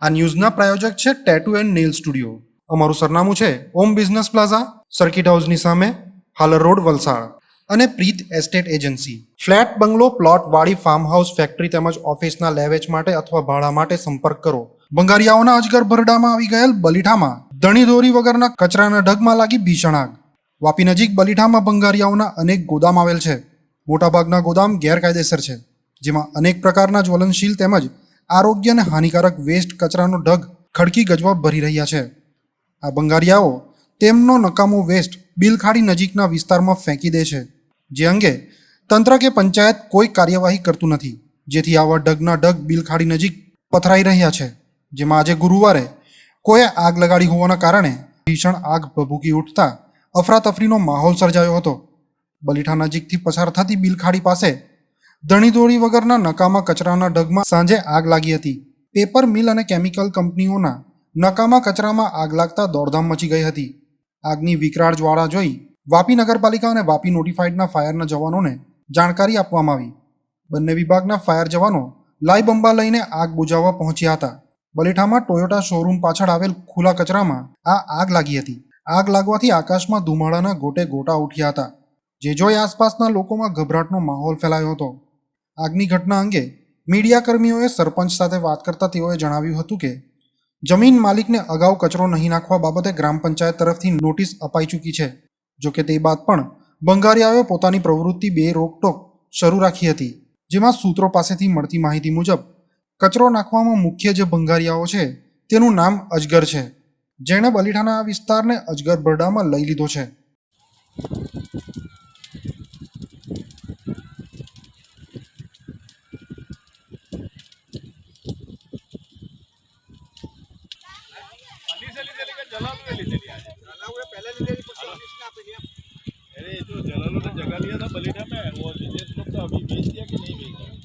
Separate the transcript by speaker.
Speaker 1: આ ન્યૂઝના પ્રાયોજક છે tattoo and nail studio. અમારું સરનામું છે ઓમ બિઝનેસ પ્લાઝા, સર્કિટ હાઉસની સામે, હાલર રોડ, વલસાડ. અને પ્રીત એસ્ટેટ એજન્સી. ફ્લેટ, બંગલો, પ્લોટ, વાડી, ફાર્મ હાઉસ, ફેક્ટરી તેમજ ઓફિસના લેવેચ માટે અથવા ભાડા માટે સંપર્ક કરો. બંગારિયાઓના અજગર ભરડામાં આવી ગયેલ બલીઠામાં ધણી દોરી વગરના કચરાના ઢગમાં લાગી ભીષણ આગ. વાપી નજીક બલીઠામાં બંગારિયાઓના અનેક ગોદામ આવેલ છે. મોટાભાગના ગોદામ ગેરકાયદેસર છે, જેમાં અનેક પ્રકારના જ્વલનશીલ તેમજ આરોગ્યને હાનિકારક વેસ્ટ કચરાનો ઢગ ખડકી ગજવા ભરી રહ્યા છે. આ બંગારિયાઓ તેમનો નકામો વેસ્ટ બિલખાડી નજીકના વિસ્તારમાં ફેંકી દે છે, જે અંગે તંત્ર કે પંચાયત કોઈ કાર્યવાહી કરતું નથી, જેથી આવા ઢગના ઢગ બિલખાડી નજીક પથરાઈ રહ્યા છે. જેમાં આજે ગુરુવારે કોઈએ આગ લગાડી હોવાના કારણે ભીષણ આગ ભભૂકી ઉઠતા અફરાતફરીનો માહોલ સર્જાયો હતો. બલીઠા નજીકથી પસાર થતી બિલખાડી પાસે ધણીધોરી વગરના નકામા કચરાના ઢગમાં સાંજે આગ લાગી હતી. પેપર મિલ અને કેમિકલ કંપનીઓના નકામા કચરામાં આગ લાગતા દોડધામ મચી ગઈ હતી. આગની વિકરાળ જ્વાળા જોઈ વાપી નગરપાલિકા અને વાપી નોટિફાઈડના ફાયરના જવાનોને જાણકારી આપવામાં આવી. બંને વિભાગના ફાયર જવાનો લાઈ બંબા લઈને આગ બુઝાવવા પહોંચ્યા હતા. બલીઠામાં ટોયોટા શોરૂમ પાછળ આવેલ ખુલ્લા કચરામાં આ આગ લાગી હતી. આગ લાગવાથી આકાશમાં ધુમાડાના ગોટે ગોટા ઉઠ્યા હતા, જે જોઈ આસપાસના લોકોમાં ગભરાટનો માહોલ ફેલાયો હતો. આગની ઘટના અંગે મીડિયાકર્મીઓએ સરપંચ સાથે વાત કરતા તેઓએ જણાવ્યું હતું કે જમીન માલિકને અગાઉ કચરો નહીં નાખવા બાબતે ગ્રામ પંચાયત તરફથી નોટિસ અપાઈ ચૂકી છે. જોકે તે બાદ પણ બંગારિયાઓએ પોતાની પ્રવૃત્તિ બે રોકટોક શરૂ રાખી હતી, જેમાં સૂત્રો પાસેથી મળતી માહિતી મુજબ કચરો નાખવામાં મુખ્ય જે બંગારિયાઓ છે તેનું નામ અજગર છે, જેણે બલીઠાના આ વિસ્તારને અજગર ભરડામાં લઈ લીધો છે.
Speaker 2: अरे जो जलालू ने जगह लिया था बलीठा में, वो जितेश लोग तो अभी बेच दिया कि नहीं बेचा?